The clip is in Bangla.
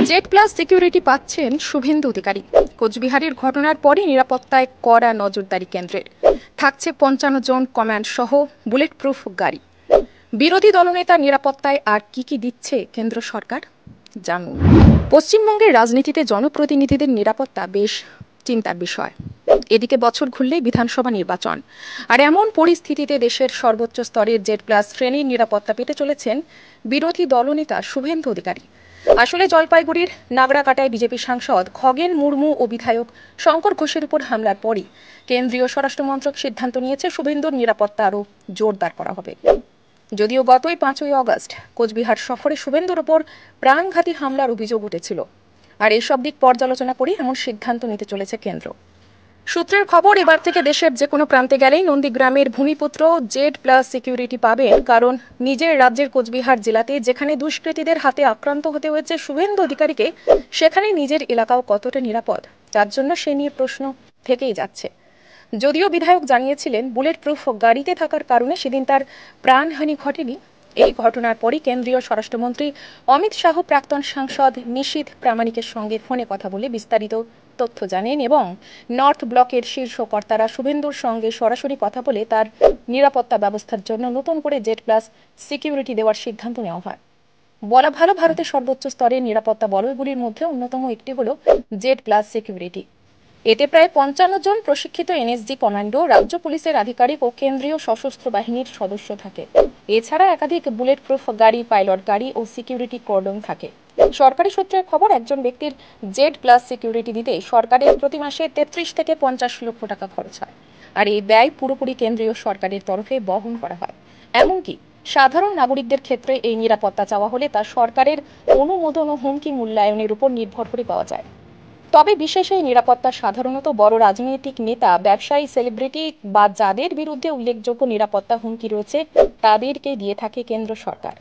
জেড প্লাস সিকিউরিটি পাচ্ছেন শুভেন্দু অধিকারী। কোচবিহারের ঘটনার পরে নিরাপত্তায় কড়া নজরদারি কেন্দ্রের। থাকছে ৫৫ জন কমান্ড সহ বুলেট প্রুফ গাড়ি। বিরোধী দলনেতার নিরাপত্তায় আর কি দিচ্ছে কেন্দ্র সরকার জানুন। পশ্চিমবঙ্গের রাজনীতিতে জনপ্রতিনিধিদের নিরাপত্তা বেশ চিন্তার বিষয়। এদিকে বছর ঘুরলেই বিধানসভা নির্বাচন, আর এমন পরিস্থিতিতে দেশের সর্বোচ্চ স্তরের জেড প্লাস শ্রেণীর নিরাপত্তা পেতে চলেছেন বিরোধী দলনেতা শুভেন্দু অধিকারী। আসলে জলপাইগুড়ির নাগরাকাটায় বিজেপি সাংসদ খগেন মুর্মু ও বিধায়ক শঙ্কর ঘোষের উপর হামলার পরই কেন্দ্রীয় স্বরাষ্ট্রমন্ত্রক সিদ্ধান্ত নিয়েছে শুভেন্দুর নিরাপত্তা আরও জোরদার করা হবে। যদিও গতই ৫ই অগস্ট কোচবিহার সফরে শুভেন্দুর ওপর প্রাণঘাতী হামলার অভিযোগ উঠেছিল, আর এসব দিক পর্যালোচনা করে এমন সিদ্ধান্ত নিতে চলেছে কেন্দ্র। সূত্রের খবর, এবার থেকে দেশের যে কোনো প্রান্তে গেলেই নন্দীগ্রামের ভূমিপুত্র জেড প্লাস সিকিউরিটি পাবেন, কারণ নিজের রাজ্যের কোচবিহার জেলাতে যেখানে দুষ্কৃতীদের হাতে আক্রান্ত হতে হয়েছে শুভেন্দু অধিকারীকে, সেখানে নিজের এলাকাও কতটা নিরাপদ, তার জন্য সে নিয়ে প্রশ্ন থেকেই যাচ্ছে। যদিও বিধায়ক জানিয়েছিলেন বুলেট প্রুফ গাড়িতে থাকার কারণে সেদিন তার প্রাণহানি ঘটেনি। এই ঘটনার পরই কেন্দ্রীয় স্বরাষ্ট্রমন্ত্রী অমিত শাহ প্রাক্তন সাংসদ নিশীথ প্রামাণিকের সঙ্গে ফোনে কথা বলে বিস্তারিত তথ্য জানেন এবং নর্থ ব্লকের শীর্ষ কর্তারা শুভেন্দুর সঙ্গে সরাসরি কথা বলে তার নিরাপত্তা ব্যবস্থার জন্য নতুন করে জেড প্লাস সিকিউরিটি দেওয়ার সিদ্ধান্ত নেওয়া হয়। বলা ভালো, ভারতের সর্বোচ্চ স্তরের নিরাপত্তা বলয়গুলির মধ্যে অন্যতম একটি হল জেড প্লাস সিকিউরিটি। এতে প্রায় ৫৫ জন প্রশিক্ষিত এনএসজি কমান্ডো, রাজ্য পুলিশের আধিকারিক ও কেন্দ্রীয় সশস্ত্র বাহিনীর সদস্য থাকে। এছাড়া একাধিক বুলেট প্রুফ গাড়ি, পাইলট গাড়ি ও সিকিউরিটি কর্ডন থাকে। সরকারি সূত্রের খবর, একজন ব্যক্তির জেড প্লাস সিকিউরিটি দিতে সরকারের প্রতি মাসে ৩৩ থেকে ৫০ লক্ষ টাকা খরচ হয়, আর এই ব্যয় পুরোপুরি কেন্দ্রীয় সরকারের তরফে বহন করা হয়। এমনকি সাধারণ নাগরিকদের ক্ষেত্রে এই নিরাপত্তা চাওয়া হলে তা সরকারের অনুমোদন ও হুমকি মূল্যায়নের উপর নির্ভর করে পাওয়া যায়। তবে বিশেষ এই নিরাপত্তা সাধারণত বড় রাজনৈতিক নেতা, ব্যবসায়ী, সেলিব্রিটি বা যাদের বিরুদ্ধে উল্লেখযোগ্য নিরাপত্তা হুমকি রয়েছে তাদেরকে দিয়ে থাকে কেন্দ্র সরকার।